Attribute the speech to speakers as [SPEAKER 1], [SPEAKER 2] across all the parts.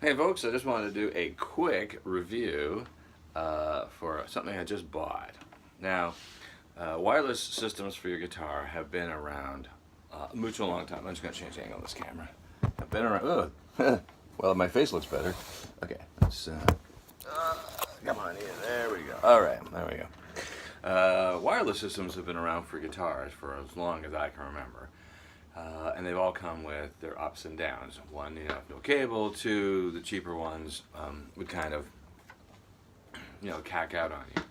[SPEAKER 1] Hey folks, I just wanted to do a quick review for something I just bought. Now, wireless systems for your guitar have been around much a long time. I'm just going to change the angle of this camera. Have been around. Oh, well, my face looks better. Okay, let's come on in. There we go. All right, there we go. Wireless systems have been around for guitars for as long as I can remember. And they've all come with their ups and downs. One, you have no cable. Two, the cheaper ones would kind of, cack out on you.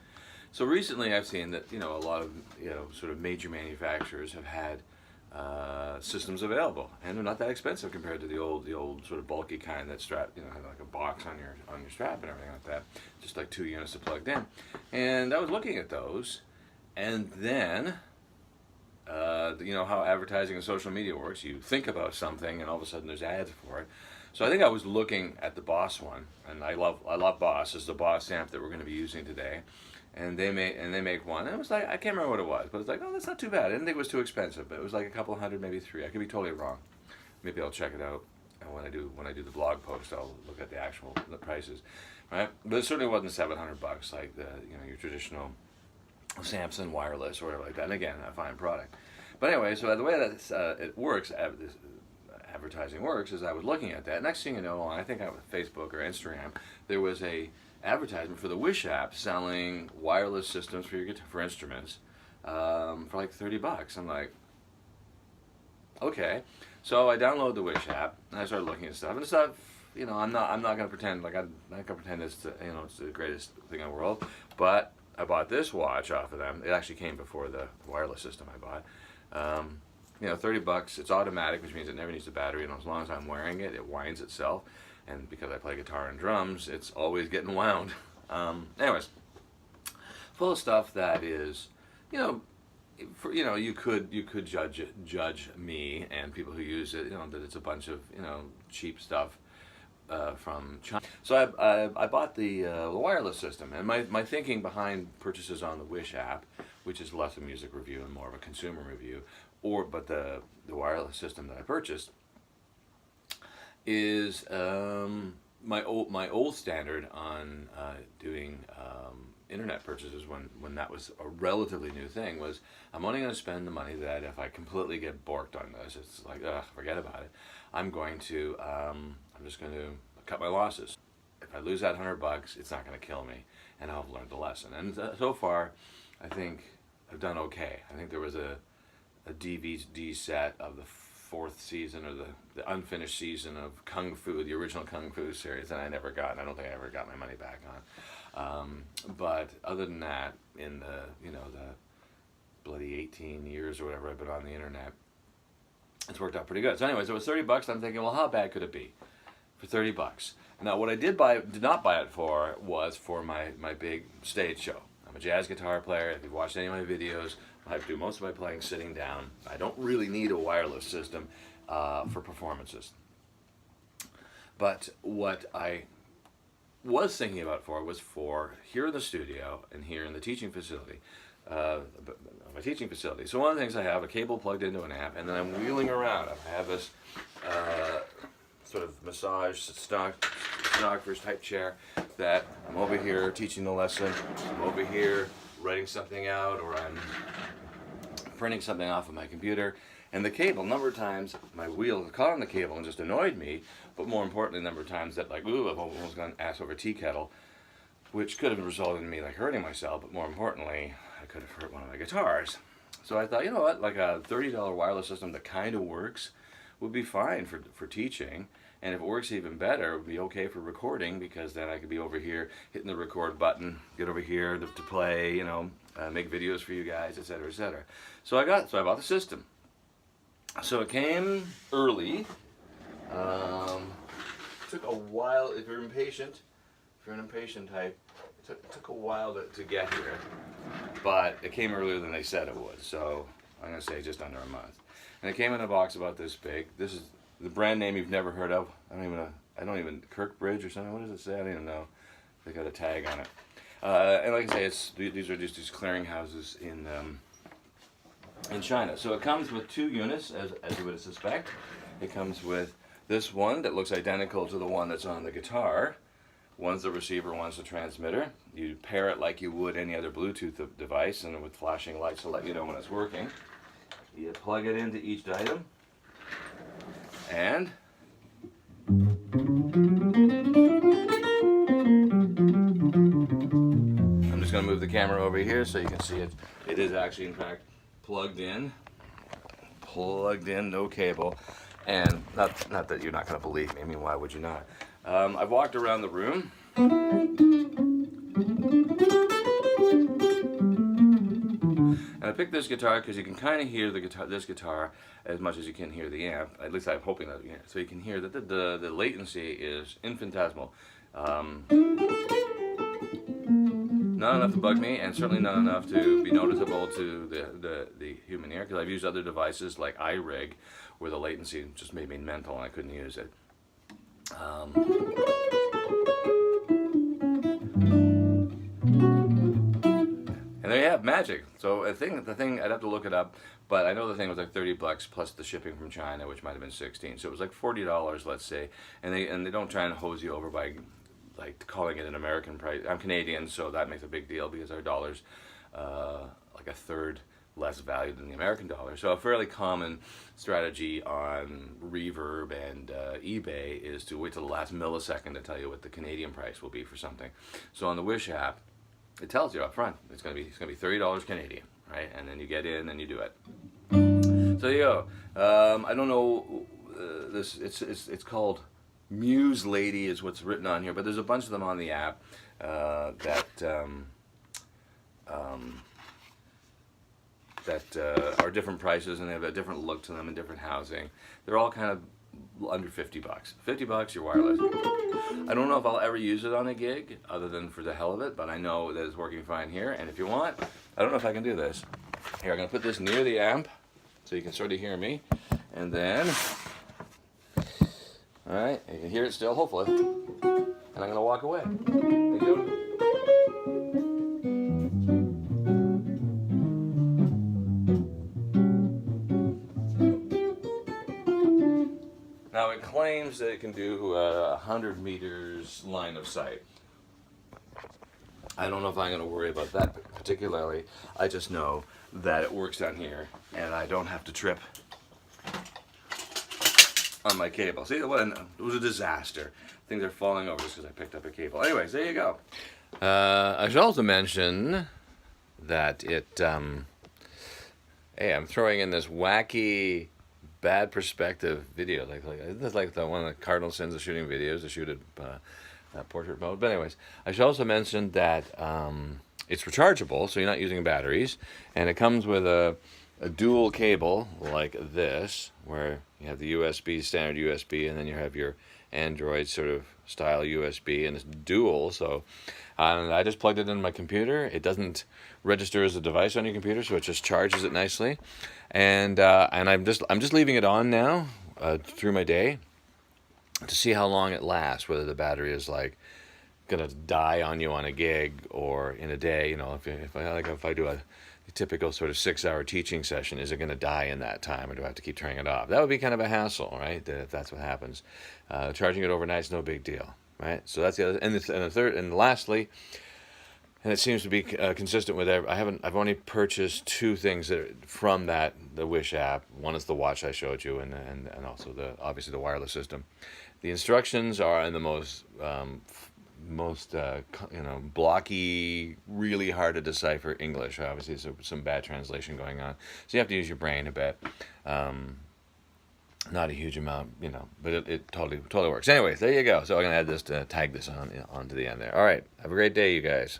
[SPEAKER 1] So recently, I've seen that a lot of sort of major manufacturers have had systems available, and they're not that expensive compared to the old sort of bulky kind that strap, had like a box on your strap and everything like that, just like 2 units are plugged in. And I was looking at those, and then how advertising and social media works. You think about something, and all of a sudden there's ads for it. So I think I was looking at the Boss one, and I love Boss. This is the Boss amp that we're going to be using today, and they make one. And it was like, I can't remember what it was, but it's like, oh, that's not too bad. I didn't think it was too expensive, but it was like a couple hundred, maybe three. I could be totally wrong. Maybe I'll check it out. And when I do the blog post, I'll look at the prices, right? But it certainly wasn't $700 like the your traditional Samson wireless or whatever like that. And again, a fine product. But anyway, so the way that it works, this advertising works, is I was looking at that. Next thing you know, I think on Facebook or Instagram, there was a advertisement for the Wish app selling wireless systems for your guitar, for instruments for like $30. I'm like, okay. So I download the Wish app and I started looking at stuff, and it's not, I'm not gonna pretend like I'm not gonna pretend it's it's the greatest thing in the world, but I bought this watch off of them. It actually came before the wireless system I bought. $30. It's automatic, which means it never needs a battery, and as long as I'm wearing it, it winds itself. And because I play guitar and drums, it's always getting wound. Anyways, full of stuff that is, you could judge me and people who use it, that it's a bunch of cheap stuff from China. So I bought the wireless system, and my thinking behind purchases on the Wish app, which is less a music review and more of a consumer review, but the wireless system that I purchased is my old standard on doing internet purchases when that was a relatively new thing was I'm only going to spend the money that if I completely get borked on this, it's like forget about it. I'm just going to cut my losses. If I lose that $100, it's not going to kill me, and I'll have learned the lesson. And so far, I think I've done okay. I think there was a DVD set of the fourth season or the unfinished season of Kung Fu, the original Kung Fu series, that I never got, and I don't think I ever got my money back on. But other than that, in the bloody 18 years or whatever I've been on the internet, it's worked out pretty good. So anyways, it was $30. I'm thinking, well, how bad could it be for $30? Now, what I did not buy it for was for my big stage show. I'm a jazz guitar player. If you've watched any of my videos, I do most of my playing sitting down. I don't really need a wireless system for performances. But what I was thinking about was for here in the studio and here in the teaching facility. My teaching facility. So one of the things I have a cable plugged into an amp, and then I'm wheeling around. I have this sort of massage stenographer's type chair that I'm over here teaching the lesson. I'm over here writing something out, or I'm printing something off of my computer. And the cable, a number of times, my wheel has caught on the cable and just annoyed me. But more importantly, a number of times that I've almost gone ass over tea kettle, which could have resulted in me hurting myself. But more importantly, I could have hurt one of my guitars. So I thought, you know what, like a $30 wireless system that kind of works would be fine for teaching. And if it works even better, it would be okay for recording, because then I could be over here hitting the record button, get over here to play, make videos for you guys, etc., etc. So I bought the system. So it came early. Took a while. If you're an impatient type, it took a while to get here, but it came earlier than they said it would. So I'm gonna say just under a month. And it came in a box about this big. This is the brand name you've never heard of. I don't even Kirkbridge or something. What does it say? I don't even know. They got a tag on it. And like I say, these are just these clearinghouses in China. So it comes with 2 units, as you would suspect. It comes with this one that looks identical to the one that's on the guitar. One's the receiver, one's the transmitter. You pair it like you would any other Bluetooth device, and with flashing lights to let you know when it's working. You plug it into each item, and I'm just going to move the camera over here so you can see it. It is actually, in fact, plugged in, no cable. And not that you're not going to believe me. I mean, why would you not? I've walked around the room. And I picked this guitar because you can kind of hear this guitar as much as you can hear the amp. At least I'm hoping that you can. So you can hear that the latency is infinitesimal. Not enough to bug me, and certainly not enough to be noticeable to the human ear, because I've used other devices like iRig where the latency just made me mental and I couldn't use it. And there you have magic. So the thing I'd have to look it up, but I know the thing was like $30 plus the shipping from China, which might have been $16. So it was like $40, let's say, and they don't try and hose you over by like calling it an American price. I'm Canadian, so that makes a big deal because our dollar's like a third less valued than the American dollar. So a fairly common strategy on Reverb and eBay is to wait till the last millisecond to tell you what the Canadian price will be for something. So on the Wish app, it tells you up front it's gonna be $30 Canadian, right? And then you get in and you do it. So there you go. I don't know this. It's called Muse Lady is what's written on here, but there's a bunch of them on the app that are different prices, and they have a different look to them and different housing. They're all kind of under $50. $50, you're wireless. I don't know if I'll ever use it on a gig other than for the hell of it, but I know that it's working fine here. And if you want, I don't know if I can do this. Here, I'm going to put this near the amp so you can sort of hear me. And then, all right, you can hear it still, hopefully. And I'm going to walk away. Thank you. Now it claims that it can do 100 meters line of sight. I don't know if I'm going to worry about that particularly. I just know that it works down here and I don't have to trip on my cable. See, it was a disaster. Things are falling over just because I picked up a cable. Anyways, there you go. I should also mention that it, hey, I'm throwing in this wacky bad perspective video, like the one of the cardinal sins of shooting videos, to shoot at portrait mode. But anyways, I should also mention that it's rechargeable, so you're not using batteries, and it comes with a dual cable like this, where you have the USB, standard USB, and then you have your Android sort of style USB, and it's dual. So I just plugged it in my computer. It doesn't register as a device on your computer, so it just charges it nicely. And I'm just leaving it on now through my day to see how long it lasts. Whether the battery is like gonna die on you on a gig or in a day. You know, if I do a typical sort of 6-hour teaching session, is it going to die in that time, or do I have to keep turning it off? That would be kind of a hassle, right? If that's what happens. Charging it overnight is no big deal, right? So that's the other. And the third, and lastly, and it seems to be consistent with I've only purchased 2 things from the Wish app. One is the watch I showed you, and also obviously the wireless system. The instructions are in the most blocky, really hard to decipher English. Obviously, there's some bad translation going on, so you have to use your brain a bit. Not a huge amount, but it totally works. Anyways, there you go. So I'm gonna add this to tag this onto the end there. All right, have a great day, you guys.